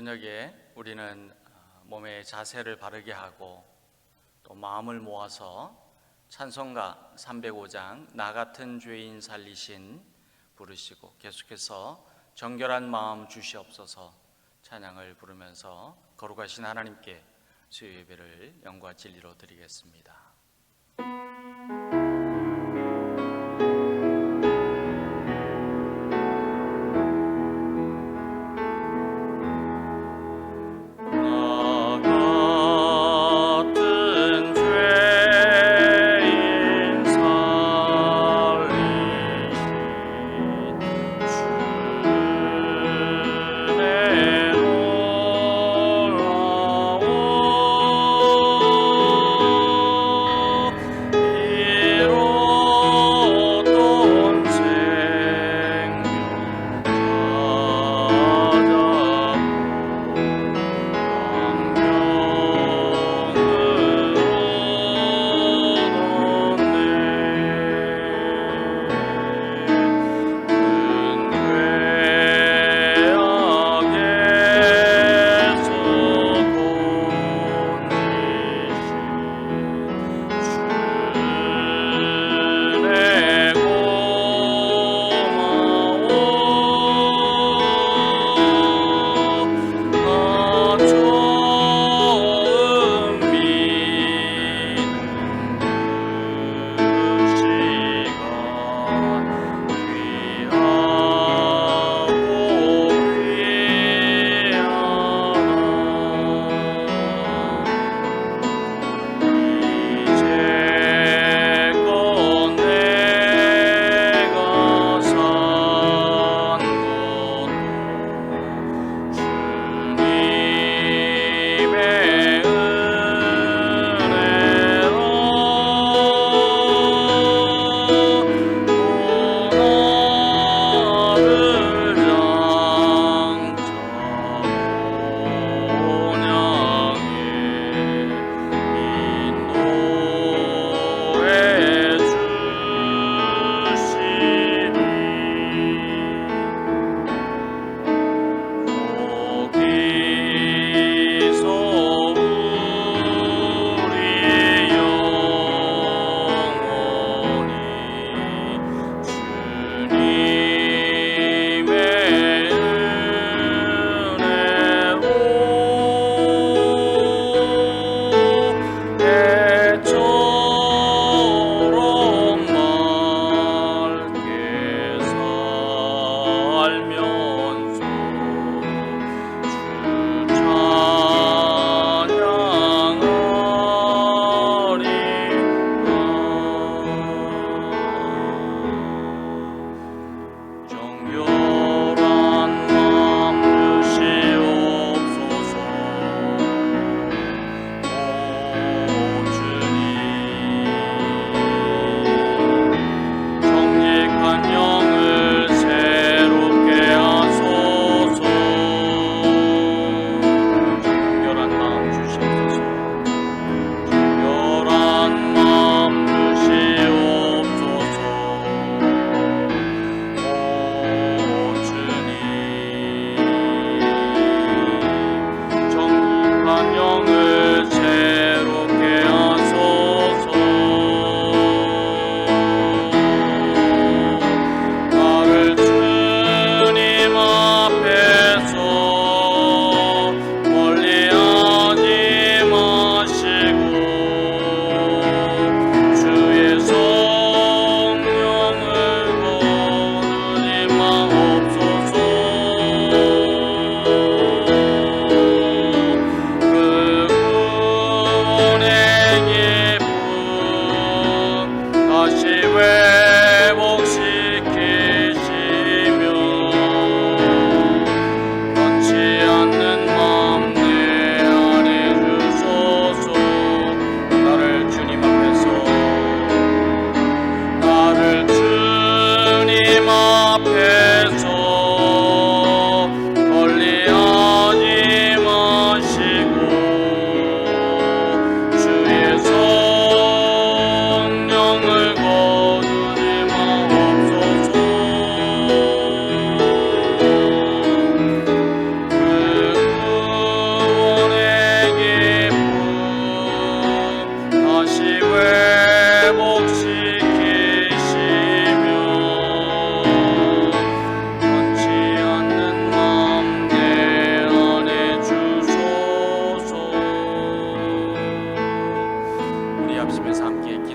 저녁에 우리는 몸의 자세를 바르게 하고 또 마음을 모아서 찬송가 305장 나 같은 죄인 살리신 부르시고 계속해서 정결한 마음 주시옵소서 찬양을 부르면서 거룩하신 하나님께 수요 예배를 영과 진리로 드리겠습니다.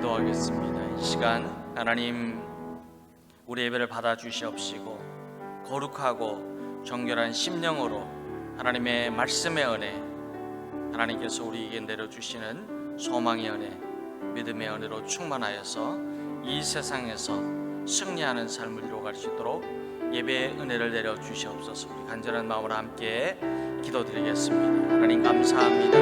기도하겠습니다. 이 시간 하나님, 우리 예배를 받아주시옵시고 거룩하고 정결한 심령으로 하나님의 말씀의 은혜, 하나님께서 우리에게 내려주시는 소망의 은혜, 믿음의 은혜로 충만하여서 이 세상에서 승리하는 삶을 이루어갈 수 있도록 예배의 은혜를 내려주시옵소서. 우리 간절한 마음으로 함께 기도드리겠습니다. 하나님 감사합니다.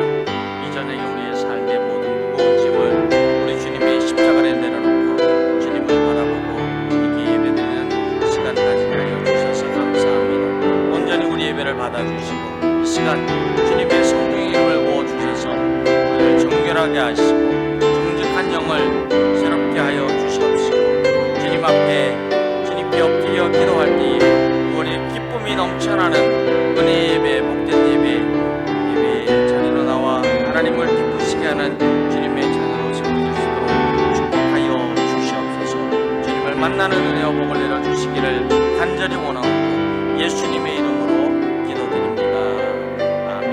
이전에 우리의 삶의 모든 무거운 짐을 우리 주님의 십자가에 내려놓고 주님을 바라보고 이렇게 예배드리는 시간 가지게 하여 주셔서 감사합니다. 온전히 우리 예배를 받아주시고 이 시간 주님의 성령의 이름을 부어주셔서 우리를 정결하게 하시고 정직한 영을 새롭게 하여 주시옵시고 주님 앞에 주님께 엎드려 기도할 때에 우리의 기쁨이 넘쳐나는 은혜의 예배, 복된 예배의 자리로 나와 하나님을 기쁘시게 하는 주님의 자녀로 세워질 수 있도록 축복하여 주시옵소서. 주님을 만나는 은혜와 복을 내려주시기를 간절히 원하옵고 예수님의 이름으로 기도드립니다. 아멘.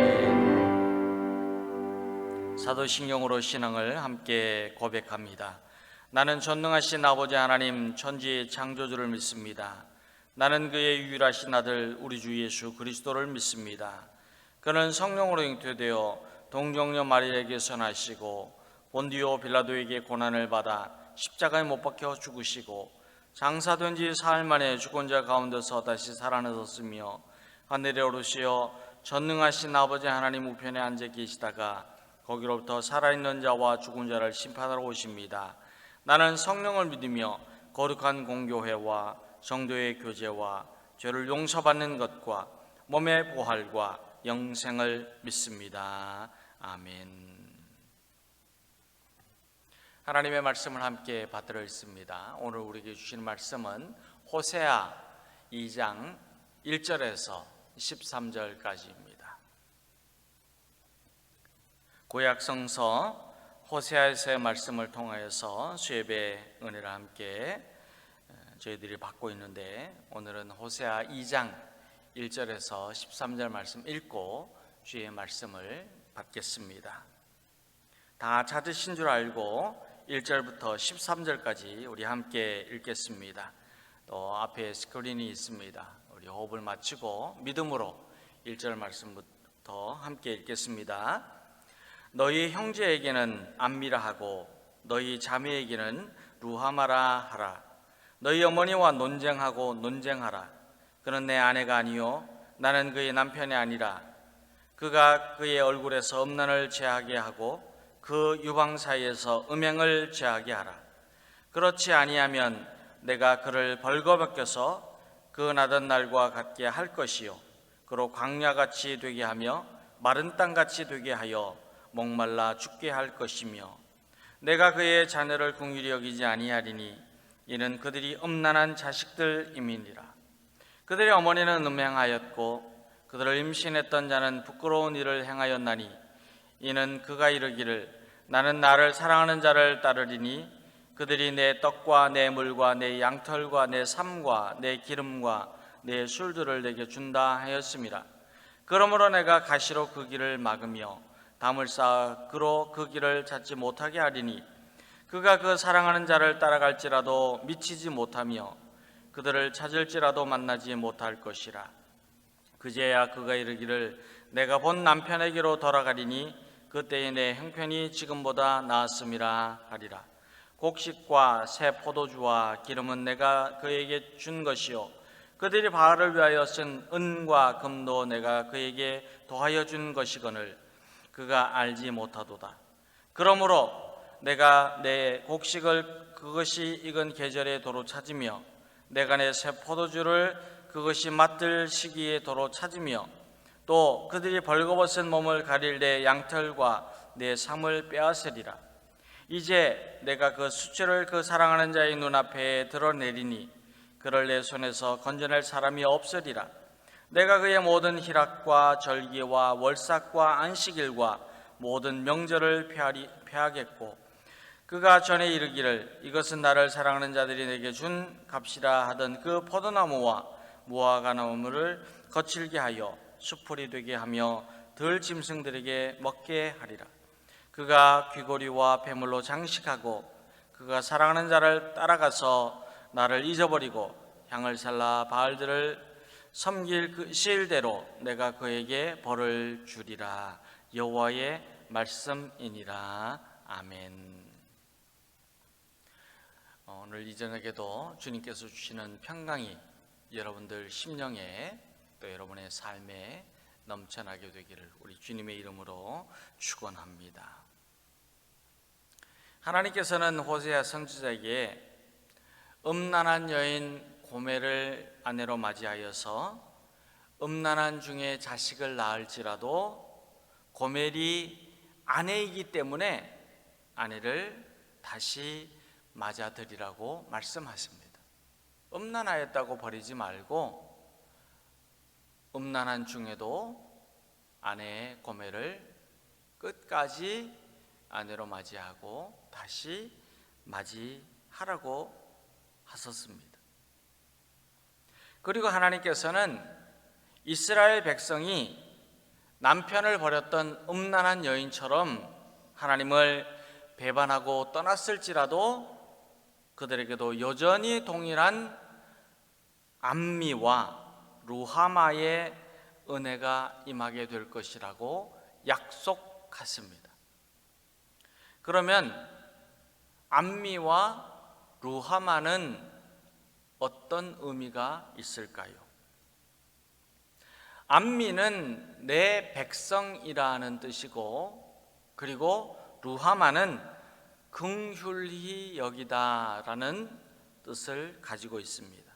사도신경으로 신앙을 함께 고백합니다. 나는 전능하신 아버지 하나님 천지의 창조주를 믿습니다. 나는 그의 유일하신 아들 우리 주 예수 그리스도를 믿습니다. 그는 성령으로 잉태되어 동정녀 마리아에게서 나시고 본디오 빌라도에게 고난을 받아 십자가에 못 박혀 죽으시고 장사된 지 사흘 만에 죽은 자 가운데서 다시 살아나셨으며 하늘에 오르시어 전능하신 아버지 하나님 우편에 앉아 계시다가 거기로부터 살아있는 자와 죽은 자를 심판하러 오십니다. 나는 성령을 믿으며 거룩한 공교회와 성도의 교제와 죄를 용서받는 것과 몸의 부활과 영생을 믿습니다. 아멘. 하나님의 말씀을 함께 받들어 있습니다. 오늘 우리에게 주시는 말씀은 호세아 2장 1절에서 13절까지입니다. 구약 성서 호세아에서의 말씀을 통하여서 수예배 은혜를 함께 저희들이 받고 있는데, 오늘은 호세아 2장 1절에서 13절 말씀 읽고 주의 말씀을 받겠습니다. 다 찾으신 줄 알고 1절부터 13절까지 우리 함께 읽겠습니다. 또 앞에 스크린이 있습니다. 우리 호흡을 맞추고 믿음으로 1절 말씀부터 함께 읽겠습니다. 너희 형제에게는 암미라 하고 너희 자매에게는 루하마라 하라. 너희 어머니와 논쟁하고 논쟁하라. 그는 내 아내가 아니요 나는 그의 남편이 아니라. 그가 그의 얼굴에서 음란을 제하게 하고 그 유방 사이에서 음행을 제하게 하라. 그렇지 아니하면 내가 그를 벌거벗겨서 그 나던 날과 같게 할 것이요 그로 광야같이 되게 하며 마른 땅같이 되게 하여 목말라 죽게 할 것이며, 내가 그의 자녀를 긍휼히 여기지 아니하리니 이는 그들이 음란한 자식들임이니라. 그들의 어머니는 음행하였고 그들을 임신했던 자는 부끄러운 일을 행하였나니 이는 그가 이르기를 나는 나를 사랑하는 자를 따르리니 그들이 내 떡과 내 물과 내 양털과 내 삶과 내 기름과 내 술들을 내게 준다 하였음이라. 그러므로 내가 가시로 그 길을 막으며 담을 쌓아 그로 그 길을 찾지 못하게 하리니 그가 그 사랑하는 자를 따라갈지라도 미치지 못하며 그들을 찾을지라도 만나지 못할 것이라. 그제야 그가 이르기를 내가 본 남편에게로 돌아가리니 그때에 내 형편이 지금보다 나았음이라 하리라. 곡식과 새 포도주와 기름은 내가 그에게 준 것이요 그들이 바알을 위하여 쓴 은과 금도 내가 그에게 더하여 준 것이거늘 그가 알지 못하도다. 그러므로 내가 내 곡식을 그것이 익은 계절에 도로 찾으며 내가 내 새 포도주를 그것이 맛들 시기에 도로 찾으며 또 그들이 벌거벗은 몸을 가릴 내 양털과 내 삶을 빼앗으리라. 이제 내가 그 수치를 그 사랑하는 자의 눈앞에 드러내리니 그를 내 손에서 건져낼 사람이 없으리라. 내가 그의 모든 희락과 절기와 월삭과 안식일과 모든 명절을 폐하겠고 그가 전에 이르기를 이것은 나를 사랑하는 자들이 내게 준 값이라 하던 그 포도나무와 무화과나무를 거칠게 하여 수풀이 되게 하며 들 짐승들에게 먹게 하리라. 그가 귀고리와 배물로 장식하고 그가 사랑하는 자를 따라가서 나를 잊어버리고 향을 살라 바알들을 섬길 그 시일대로 내가 그에게 벌을 주리라. 여호와의 말씀이니라. 아멘. 오늘 이 저녁에도 주님께서 주시는 평강이 여러분들 심령에 또 여러분의 삶에 넘쳐나게 되기를 우리 주님의 이름으로 축원합니다. 하나님께서는 호세아 선지자에게 음란한 여인 고멜을 아내로 맞이하여서 음란한 중에 자식을 낳을지라도 고멜이 아내이기 때문에 아내를 다시 맞아들이라고 말씀하십니다. 음란하였다고 버리지 말고 음란한 중에도 아내의 고멜을 끝까지 아내로 맞이하고 다시 맞이하라고 하셨습니다. 그리고 하나님께서는 이스라엘 백성이 남편을 버렸던 음란한 여인처럼 하나님을 배반하고 떠났을지라도 그들에게도 여전히 동일한 암미와 루하마의 은혜가 임하게 될 것이라고 약속하십니다. 그러면 암미와 루하마는 어떤 의미가 있을까요? 암미는 내 백성이라는 뜻이고, 그리고 루하마는 긍휼히 여기다라는 뜻을 가지고 있습니다.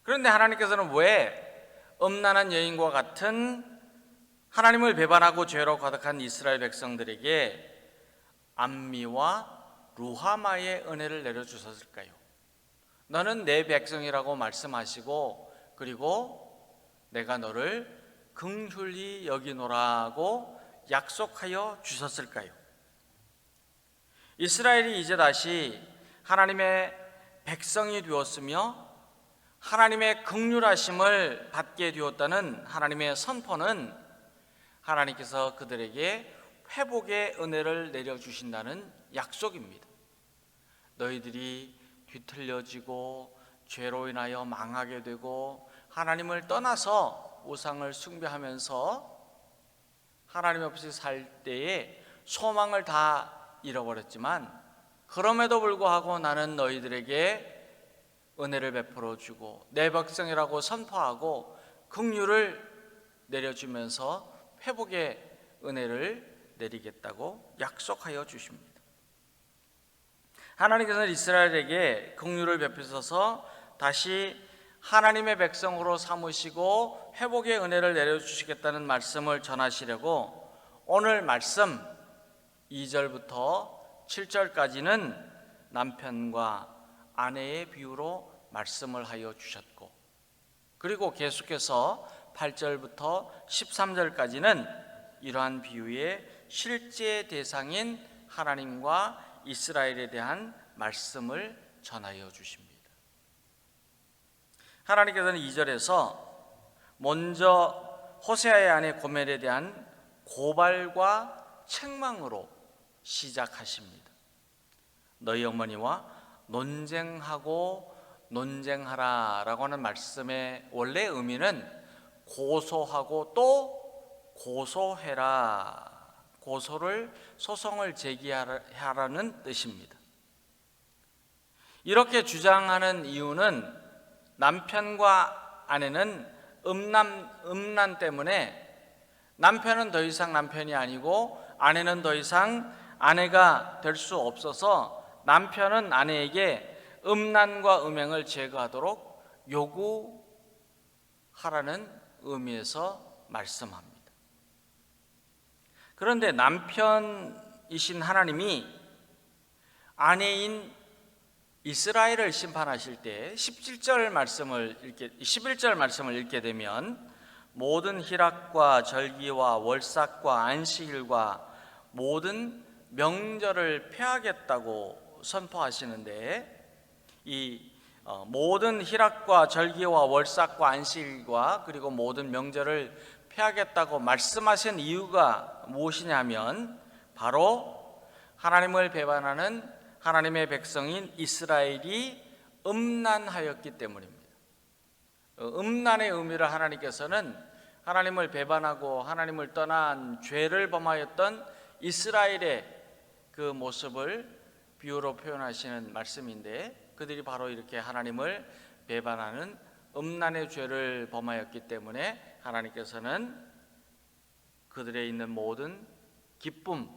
그런데 하나님께서는 왜 음란한 여인과 같은 하나님을 배반하고 죄로 가득한 이스라엘 백성들에게 암미와 루하마의 은혜를 내려주셨을까요? 너는 내 백성이라고 말씀하시고 그리고 내가 너를 긍휼히 여기노라고 약속하여 주셨을까요? 이스라엘이 이제 다시 하나님의 백성이 되었으며 하나님의 긍휼하심을 받게 되었다는 하나님의 선포는 하나님께서 그들에게 회복의 은혜를 내려주신다는 약속입니다. 너희들이 뒤틀려지고 죄로 인하여 망하게 되고 하나님을 떠나서 우상을 숭배하면서 하나님 없이 살 때에 소망을 다 잃어버렸지만 그럼에도 불구하고 나는 너희들에게 은혜를 베풀어 주고 내 백성이라고 선포하고 긍휼을 내려주면서 회복의 은혜를 내리겠다고 약속하여 주십니다. 하나님께서는 이스라엘에게 긍휼을 베푸셔서 다시 하나님의 백성으로 삼으시고 회복의 은혜를 내려주시겠다는 말씀을 전하시려고 오늘 말씀 2절부터 7절까지는 남편과 아내의 비유로 말씀을 하여 주셨고, 그리고 계속해서 8절부터 13절까지는 이러한 비유의 실제 대상인 하나님과 이스라엘에 대한 말씀을 전하여 주십니다. 하나님께서는 2절에서 먼저 호세아의 아내 고멜에 대한 고발과 책망으로 시작하십니다. 너희 어머니와 논쟁하고 논쟁하라 라고 하는 말씀의 원래 의미는 고소하고 또 고소해라, 고소를 소송을 제기하라는 뜻입니다. 이렇게 주장하는 이유는 남편과 아내는 음란 때문에 남편은 더 이상 남편이 아니고 아내는 더 이상 아내가 될 수 없어서 남편은 아내에게 음란과 음행을 제거하도록 요구하라는 의미에서 말씀합니다. 그런데 남편이신 하나님이 아내인 이스라엘을 심판하실 때 11절 말씀을 읽게 되면 모든 희락과 절기와 월삭과 안식일과 모든 명절을 폐하겠다고 선포하시는데, 이 모든 희락과 절기와 월삭과 안식일과 그리고 모든 명절을 폐하겠다고 말씀하신 이유가 무엇이냐면 바로 하나님을 배반하는 하나님의 백성인 이스라엘이 음란하였기 때문입니다. 음란의 의미를 하나님께서는 하나님을 배반하고 하나님을 떠난 죄를 범하였던 이스라엘의 그 모습을 비유로 표현하시는 말씀인데, 그들이 바로 이렇게 하나님을 배반하는 음란의 죄를 범하였기 때문에 하나님께서는 그들의 있는 모든 기쁨,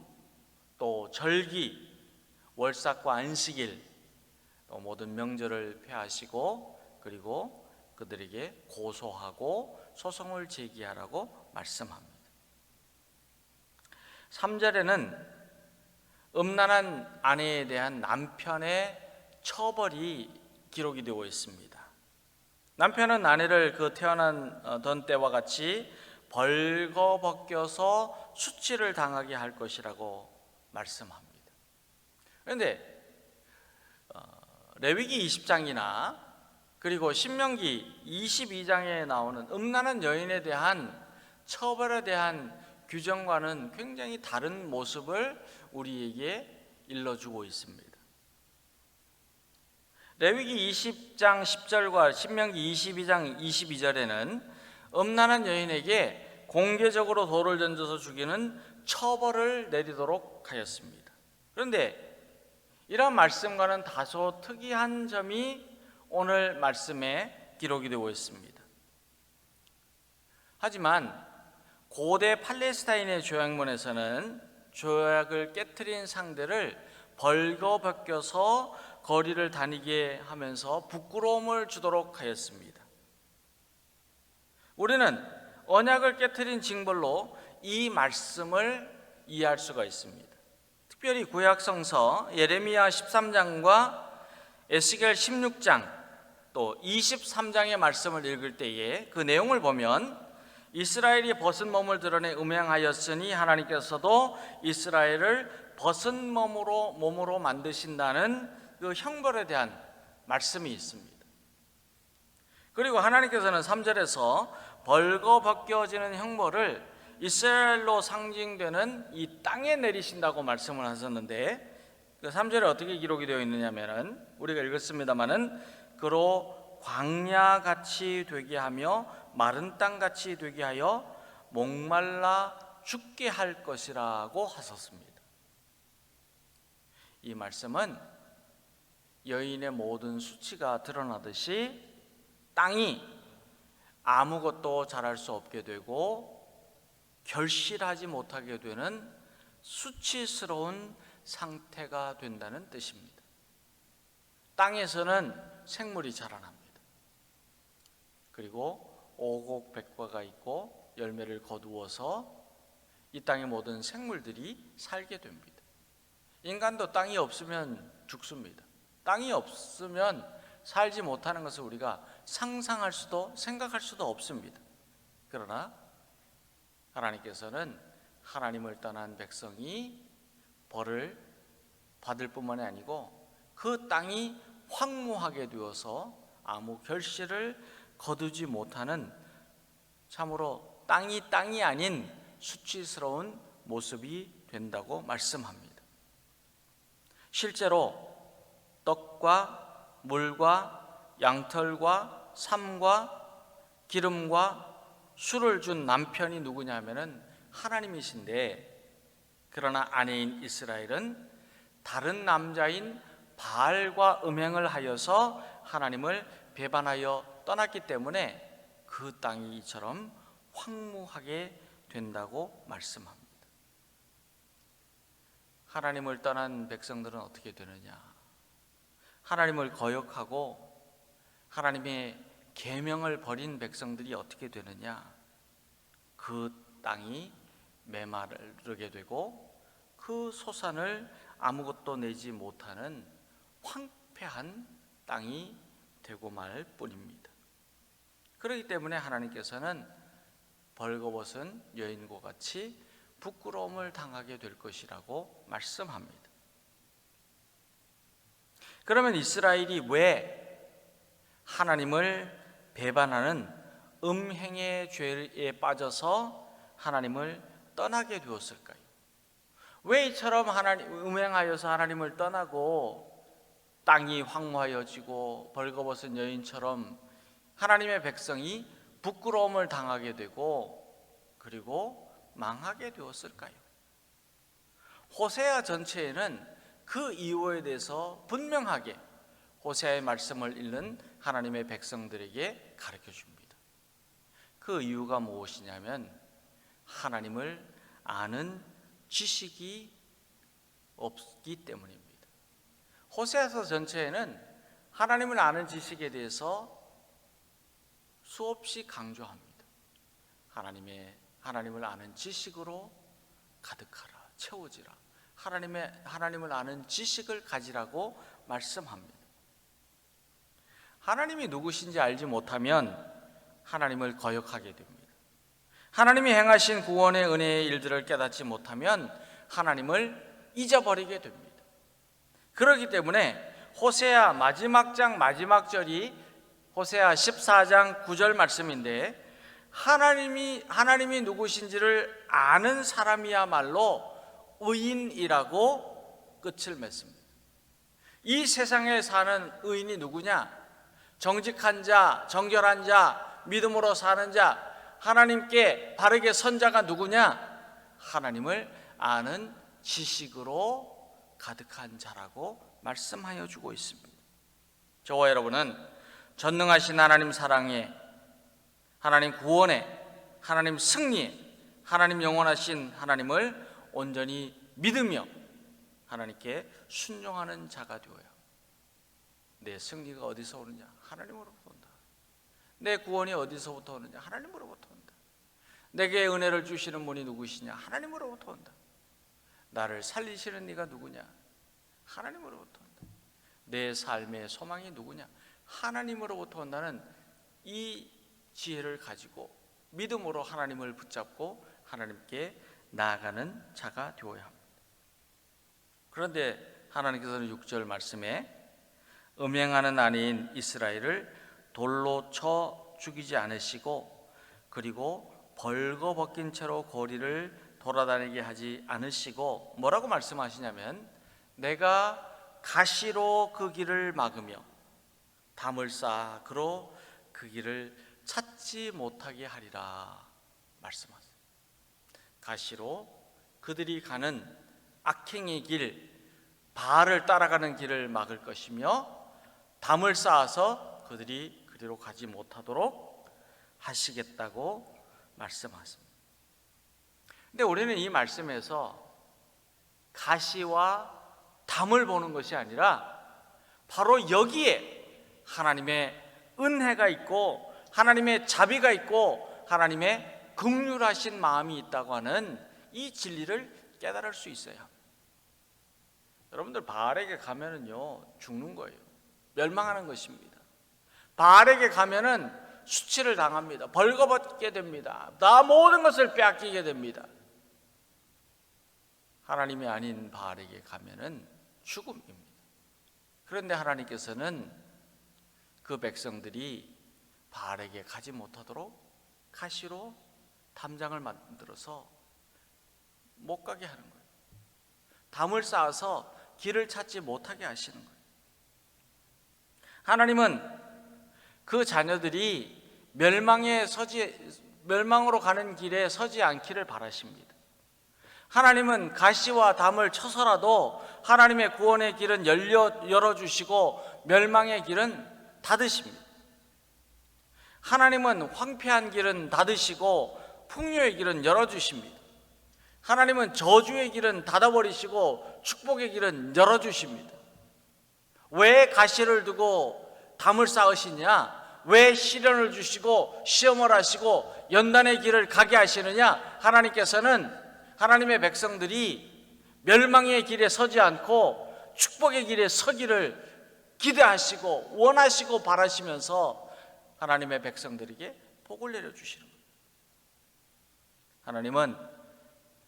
또 절기, 월삭과 안식일, 또 모든 명절을 폐하시고 그리고 그들에게 고소하고 소송을 제기하라고 말씀합니다. 3절에는 음란한 아내에 대한 남편의 처벌이 기록이 되어 있습니다. 남편은 아내를 그 태어나던 때와 같이 벌거벗겨서 수치를 당하게 할 것이라고 말씀합니다. 그런데 레위기 20장이나 그리고 신명기 22장에 나오는 음란한 여인에 대한 처벌에 대한 규정과는 굉장히 다른 모습을 우리에게 일러주고 있습니다. 레위기 20장 10절과 신명기 22장 22절에는 음란한 여인에게 공개적으로 돌을 던져서 죽이는 처벌을 내리도록 하였습니다. 그런데 이러한 말씀과는 다소 특이한 점이 오늘 말씀에 기록이 되고 있습니다. 하지만 고대 팔레스타인의 조약문에서는 조약을 깨트린 상대를 벌거벗겨서 거리를 다니게 하면서 부끄러움을 주도록 하였습니다. 우리는 언약을 깨트린 징벌로 이 말씀을 이해할 수가 있습니다. 특별히 구약성서 예레미야 13장과 에스겔 16장 또 23장의 말씀을 읽을 때에 그 내용을 보면 이스라엘이 벗은 몸을 드러내 음행하였으니 하나님께서도 이스라엘을 벗은 몸으로 만드신다는 그 형벌에 대한 말씀이 있습니다. 그리고 하나님께서는 3절에서 벌거벗겨지는 형벌을 이스라엘로 상징되는 이 땅에 내리신다고 말씀을 하셨는데, 그 3절에 어떻게 기록이 되어 있느냐면은 우리가 읽었습니다마는 그로 광야같이 되게 하며 마른 땅같이 되게 하여 목말라 죽게 할 것이라고 하셨습니다. 이 말씀은 여인의 모든 수치가 드러나듯이 땅이 아무것도 자랄 수 없게 되고 결실하지 못하게 되는 수치스러운 상태가 된다는 뜻입니다. 땅에서는 생물이 자라납니다. 그리고 오곡백과가 있고 열매를 거두어서 이 땅의 모든 생물들이 살게 됩니다. 인간도 땅이 없으면 죽습니다. 땅이 없으면 살지 못하는 것을 우리가 상상할 수도 생각할 수도 없습니다. 그러나 하나님께서는 하나님을 떠난 백성이 벌을 받을 뿐만이 아니고 그 땅이 황무하게 되어서 아무 결실을 거두지 못하는 참으로 땅이 아닌 수치스러운 모습이 된다고 말씀합니다. 실제로 떡과 물과 양털과 삶과 기름과 술을 준 남편이 누구냐면은 하나님이신데, 그러나 아내인 이스라엘은 다른 남자인 바알과 음행을 하여서 하나님을 배반하여 떠났기 때문에 그 땅이 이처럼 황무하게 된다고 말씀합니다. 하나님을 떠난 백성들은 어떻게 되느냐? 하나님을 거역하고 하나님의 계명을 버린 백성들이 어떻게 되느냐? 그 땅이 메마르게 되고 그 소산을 아무것도 내지 못하는 황폐한 땅이 되고 말 뿐입니다. 그렇기 때문에 하나님께서는 벌거벗은 여인과 같이 부끄러움을 당하게 될 것이라고 말씀합니다. 그러면 이스라엘이 왜 하나님을 배반하는 음행의 죄에 빠져서 하나님을 떠나게 되었을까요? 왜 이처럼 음행하여서 하나님을 떠나고 땅이 황무하여지고 벌거벗은 여인처럼 하나님의 백성이 부끄러움을 당하게 되고 그리고 망하게 되었을까요? 호세아 전체에는 그 이유에 대해서 분명하게 호세아의 말씀을 읽는 하나님의 백성들에게 가르쳐 줍니다. 그 이유가 무엇이냐면 하나님을 아는 지식이 없기 때문입니다. 호세아서 전체에는 하나님을 아는 지식에 대해서 수없이 강조합니다. 하나님을 아는 지식으로 가득하라, 채워지라. 하나님을 아는 지식을 가지라고 말씀합니다. 하나님이 누구신지 알지 못하면 하나님을 거역하게 됩니다. 하나님이 행하신 구원의 은혜의 일들을 깨닫지 못하면 하나님을 잊어버리게 됩니다. 그렇기 때문에 호세아 마지막 장 마지막 절이 호세아 14장 9절 말씀인데 하나님이 누구신지를 아는 사람이야말로 의인이라고 끝을 맺습니다. 이 세상에 사는 의인이 누구냐? 정직한 자, 정결한 자, 믿음으로 사는 자, 하나님께 바르게 선 자가 누구냐? 하나님을 아는 지식으로 가득한 자라고 말씀하여 주고 있습니다. 저와 여러분은 전능하신 하나님 사랑에, 하나님 구원에, 하나님 승리에, 하나님 영원하신 하나님을 온전히 믿으며 하나님께 순종하는 자가 되어야 내 승리가 어디서 오느냐? 하나님으로부터 온다. 내 구원이 어디서부터 오느냐? 하나님으로부터 온다. 내게 은혜를 주시는 분이 누구시냐? 하나님으로부터 온다. 나를 살리시는 이가 누구냐? 하나님으로부터 온다. 내 삶의 소망이 누구냐? 하나님으로부터 온다는 이 지혜를 가지고 믿음으로 하나님을 붙잡고 하나님께 나아가는 자가 되어야 합니다. 그런데 하나님께서는 6절 말씀에 음행하는 아내인 이스라엘을 돌로 쳐 죽이지 않으시고 그리고 벌거벗긴 채로 거리를 돌아다니게 하지 않으시고 뭐라고 말씀하시냐면 내가 가시로 그 길을 막으며 담을 쌓아 그로 그 길을 찾지 못하게 하리라 말씀하세요. 가시로 그들이 가는 악행의 길, 바알을 따라가는 길을 막을 것이며 담을 쌓아서 그들이 그리로 가지 못하도록 하시겠다고 말씀하십니다. 근데 우리는 이 말씀에서 가시와 담을 보는 것이 아니라 바로 여기에 하나님의 은혜가 있고 하나님의 자비가 있고 하나님의 긍휼하신 마음이 있다고 하는 이 진리를 깨달을 수 있어야 합니다. 여러분들 바알에게 가면은요 죽는 거예요. 멸망하는 것입니다. 바알에게 가면은 수치를 당합니다. 벌거벗게 됩니다. 나 모든 것을 빼앗기게 됩니다. 하나님이 아닌 바알에게 가면은 죽음입니다. 그런데 하나님께서는 그 백성들이 바알에게 가지 못하도록 가시로 담장을 만들어서 못 가게 하는 거예요. 담을 쌓아서 길을 찾지 못하게 하시는 거예요. 하나님은 그 자녀들이 멸망으로 가는 길에 서지 않기를 바라십니다. 하나님은 가시와 담을 쳐서라도 하나님의 구원의 길은 열어주시고 멸망의 길은 닫으십니다. 하나님은 황폐한 길은 닫으시고 풍요의 길은 열어주십니다. 하나님은 저주의 길은 닫아버리시고 축복의 길은 열어주십니다. 왜 가시를 두고 담을 쌓으시냐? 왜 시련을 주시고 시험을 하시고 연단의 길을 가게 하시느냐? 하나님께서는 하나님의 백성들이 멸망의 길에 서지 않고 축복의 길에 서기를 기대하시고 원하시고 바라시면서 하나님의 백성들에게 복을 내려주시는 거예요. 하나님은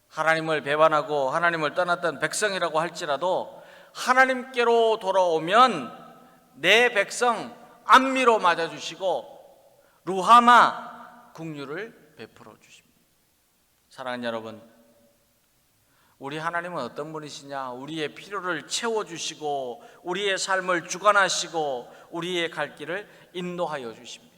하나님을 배반하고 하나님을 떠났던 백성이라고 할지라도 하나님께로 돌아오면 내 백성 안미로 맞아주시고 루하마 긍휼을 베풀어 주십니다. 사랑하는 여러분, 우리 하나님은 어떤 분이시냐? 우리의 필요를 채워주시고 우리의 삶을 주관하시고 우리의 갈 길을 인도하여 주십니다.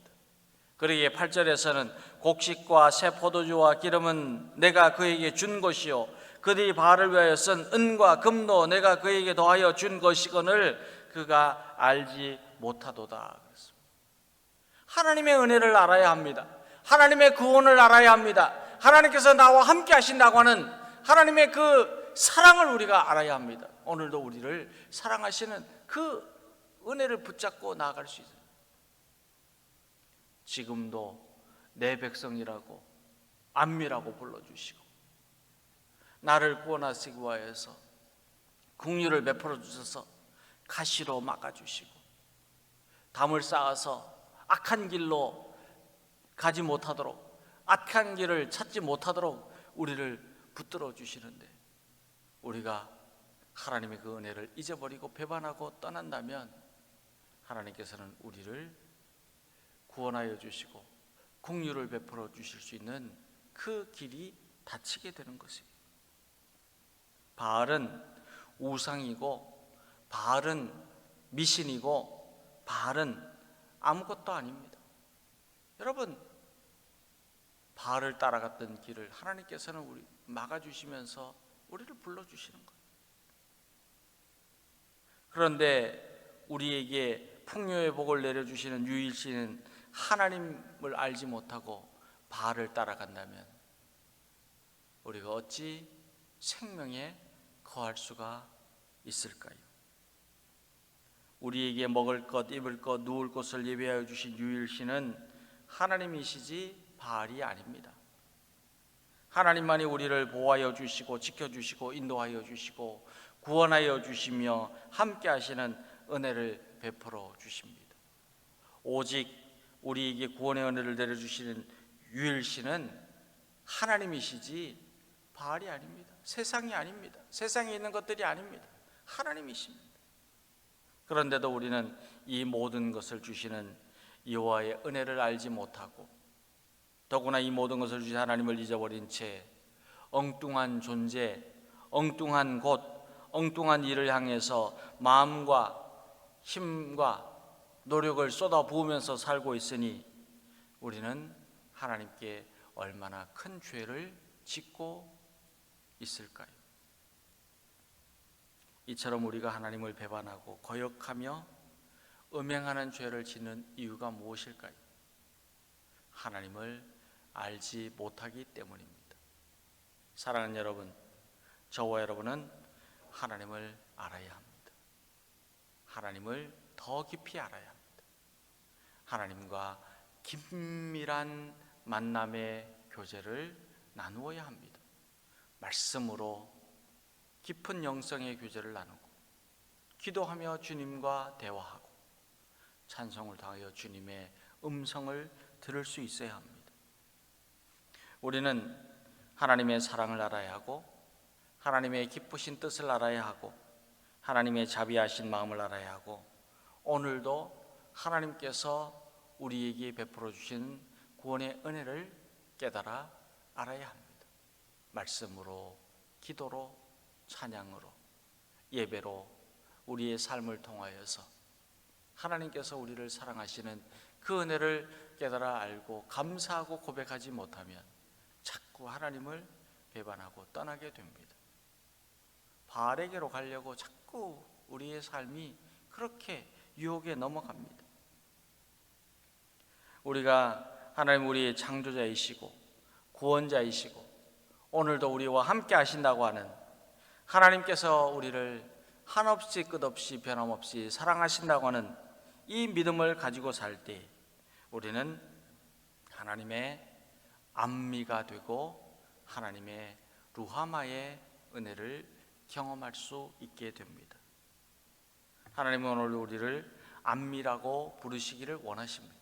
그러기에 8절에서는 곡식과 새 포도주와 기름은 내가 그에게 준 것이요 그들이 바알을 위하여 쓴 은과 금도 내가 그에게 더하여 준 것이거늘 그가 알지 못하도다. 하나님의 은혜를 알아야 합니다. 하나님의 구원을 알아야 합니다. 하나님께서 나와 함께 하신다고 하는 하나님의 그 사랑을 우리가 알아야 합니다. 오늘도 우리를 사랑하시는 그 은혜를 붙잡고 나아갈 수 있어요. 지금도 내 백성이라고 안미라고 불러주시고 나를 구원하시기 위하여서 긍휼을 베풀어 주셔서 가시로 막아주시고 담을 쌓아서 악한 길로 가지 못하도록 악한 길을 찾지 못하도록 우리를 붙들어 주시는데 우리가 하나님의 그 은혜를 잊어버리고 배반하고 떠난다면 하나님께서는 우리를 구원하여 주시고 긍휼을 베풀어 주실 수 있는 그 길이 닫히게 되는 것입니다. 바알은 우상이고 바알은 미신이고 바알은 아무것도 아닙니다. 여러분, 바알을 따라갔던 길을 하나님께서는 우리 막아주시면서 우리를 불러주시는 거예요. 그런데 우리에게 풍요의 복을 내려주시는 유일신은 하나님을 알지 못하고 바알을 따라간다면 우리가 어찌 생명에 거할 수가 있을까요? 우리에게 먹을 것, 입을 것, 누울 곳을 예비하여 주신 유일신은 하나님이시지 바알이 아닙니다. 하나님만이 우리를 보호하여 주시고 지켜주시고 인도하여 주시고 구원하여 주시며 함께 하시는 은혜를 베풀어 주십니다. 오직 우리에게 구원의 은혜를 내려주시는 유일신은 하나님이시지 바알이 아닙니다. 세상이 아닙니다. 세상에 있는 것들이 아닙니다. 하나님이십니다. 그런데도 우리는 이 모든 것을 주시는 여호와의 은혜를 알지 못하고 더구나 이 모든 것을 주신 하나님을 잊어버린 채 엉뚱한 존재, 엉뚱한 곳, 엉뚱한 일을 향해서 마음과 힘과 노력을 쏟아부으면서 살고 있으니 우리는 하나님께 얼마나 큰 죄를 짓고 있을까요? 이처럼 우리가 하나님을 배반하고 거역하며 음행하는 죄를 짓는 이유가 무엇일까요? 하나님을 알지 못하기 때문입니다. 사랑하는 여러분, 저와 여러분은 하나님을 알아야 합니다. 하나님을 더 깊이 알아야 합니다. 하나님과 긴밀한 만남의 교제를 나누어야 합니다. 말씀으로 깊은 영성의 교제를 나누고 기도하며 주님과 대화하고 찬송을 통하여 주님의 음성을 들을 수 있어야 합니다. 우리는 하나님의 사랑을 알아야 하고 하나님의 기쁘신 뜻을 알아야 하고 하나님의 자비하신 마음을 알아야 하고 오늘도 하나님께서 우리에게 베풀어 주신 구원의 은혜를 깨달아 알아야 합니다. 말씀으로, 기도로, 찬양으로, 예배로 우리의 삶을 통하여서 하나님께서 우리를 사랑하시는 그 은혜를 깨달아 알고 감사하고 고백하지 못하면 자꾸 하나님을 배반하고 떠나게 됩니다. 바알에게로 가려고 자꾸 우리의 삶이 그렇게 유혹에 넘어갑니다. 우리가 하나님 우리의 창조자이시고 구원자이시고 오늘도 우리와 함께 하신다고 하는 하나님께서 우리를 한없이 끝없이 변함없이 사랑하신다고 하는 이 믿음을 가지고 살 때 우리는 하나님의 안미가 되고 하나님의 루하마의 은혜를 경험할 수 있게 됩니다. 하나님은 오늘 우리를 안미라고 부르시기를 원하십니다.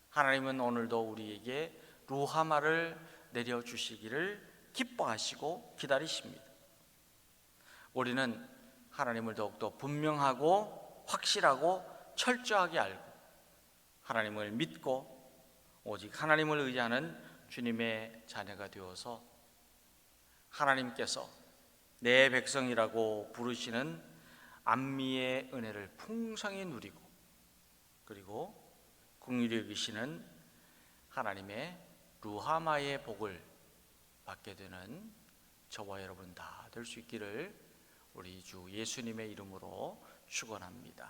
하나님은 오늘도 우리에게 루하마를 내려주시기를 기뻐하시고 기다리십니다. 우리는 하나님을 더욱더 분명하고 확실하고 철저하게 알고 하나님을 믿고 오직 하나님을 의지하는 주님의 자녀가 되어서 하나님께서 내 백성이라고 부르시는 안미의 은혜를 풍성히 누리고, 그리고 긍휼히 여기시는 하나님의 루하마의 복을 받게 되는 저와 여러분 다 될 수 있기를 우리 주 예수님의 이름으로 축원합니다.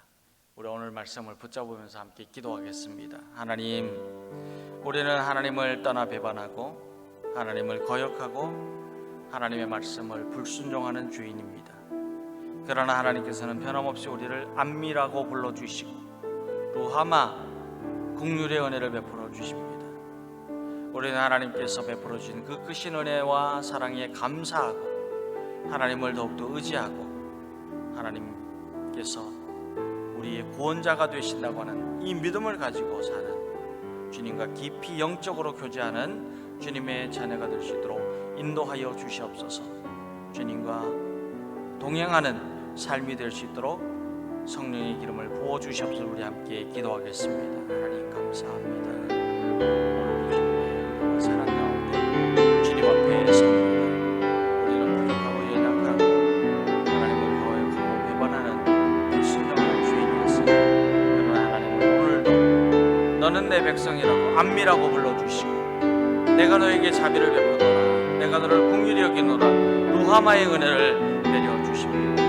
우리 오늘 말씀을 붙잡으면서 함께 기도하겠습니다. 하나님, 우리는 하나님을 떠나 배반하고 하나님을 거역하고 하나님의 말씀을 불순종하는 죄인입니다. 그러나 하나님께서는 변함없이 우리를 안미라고 불러주시고 루하마, 긍휼의 은혜를 베풀어 주십니다. 우리는 하나님께서 베풀어 주신 그 크신 은혜와 사랑에 감사하고 하나님을 더욱더 의지하고 하나님께서 우리의 구원자가 되신다고 하는 이 믿음을 가지고 사는, 주님과 깊이 영적으로 교제하는 주님의 자녀가 될 수 있도록 인도하여 주시옵소서. 주님과 동행하는 삶이 될 수 있도록 성령의 기름을 부어 주시옵소서. 우리 함께 기도하겠습니다. 하나님 감사합니다. 오늘 주님의 사랑 가운데 주님 앞에 섭니다. 우리는 부족하고 연약하고 하나님을 거역하고 배반하는 불순종하는 죄인이었습니다. 그러나 하나님은 오늘도 너는 내 백성이라고 안미라고 불러주시고 내가 너에게 자비를 베푸노라, 내가 너를 긍휼히 여기노라 루하마의 은혜를 내려주십니다.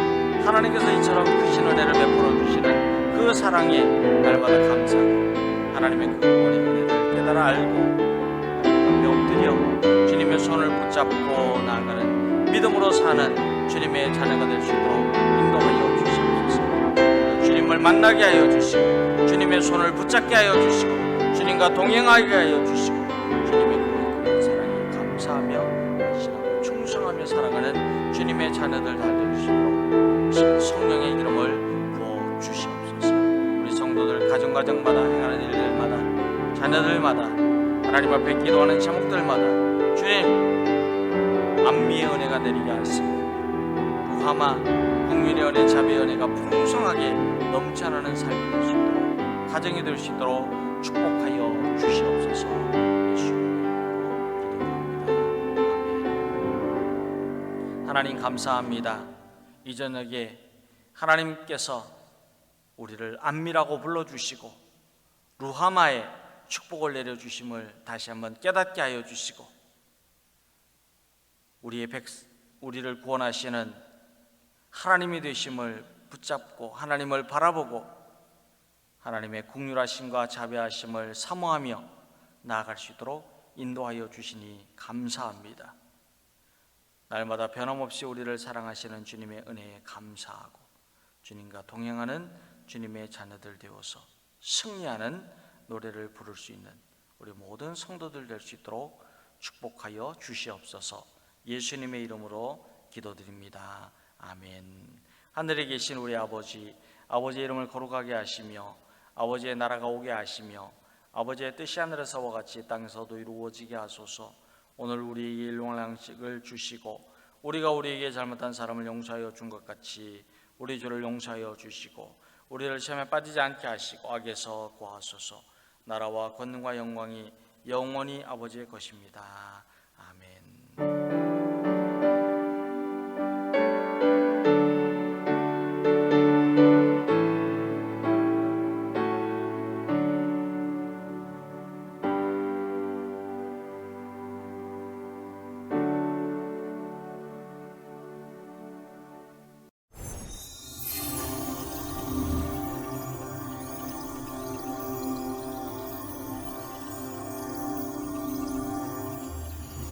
하나님께서 이처럼 크신 은혜를 베풀어 주시는 그 사랑에 날마다 감사하고 하나님의 그 구원의 은혜를 깨달아 알고 하나님 앞에 엎드려 주님의 손을 붙잡고 나아가는 믿음으로 사는 주님의 자녀가 될 수 있도록 인도하여 주시옵소서. 주님을 만나게 하여 주시고 주님의 손을 붙잡게 하여 주시고 주님과 동행하게 하여 주시고 주님의 그 사랑에 감사하며 신하고 충성하며 살아가는 주님의 자녀들 다 될 수 있도록 성령의 이름을 부어 주시옵소서. 우리 성도들 가정마다 행하는 일들마다 자녀들마다 하나님 앞에 기도하는 제목들마다 주님 안미의 은혜가 내리게 하시고 루하마 긍휼의 은혜, 자비의 은혜가 풍성하게 넘쳐나는 삶이 될 수 있도록, 가정이 될 수 있도록 축복하여 주시옵소서. 예수님으로 기도합니다. 아멘. 하나님 감사합니다. 이 저녁에 하나님께서 우리를 안미라고 불러주시고 루하마의 축복을 내려주심을 다시 한번 깨닫게 하여 주시고 우리를 구원하시는 하나님이 되심을 붙잡고 하나님을 바라보고 하나님의 긍휼하심과 자비하심을 사모하며 나아갈 수 있도록 인도하여 주시니 감사합니다. 날마다 변함없이 우리를 사랑하시는 주님의 은혜에 감사하고 주님과 동행하는 주님의 자녀들 되어서 승리하는 노래를 부를 수 있는 우리 모든 성도들 될 수 있도록 축복하여 주시옵소서. 예수님의 이름으로 기도드립니다. 아멘. 하늘에 계신 우리 아버지, 아버지의 이름을 거룩하게 하시며 아버지의 나라가 오게 하시며 아버지의 뜻이 하늘에서와 같이 땅에서도 이루어지게 하소서. 오늘 우리에게 일용할 양식을 주시고 우리가 우리에게 잘못한 사람을 용서하여 준 것 같이 우리 죄를 용서하여 주시고 우리를 시험에 빠지지 않게 하시고 악에서 구하소서. 나라와 권능과 영광이 영원히 아버지의 것입니다.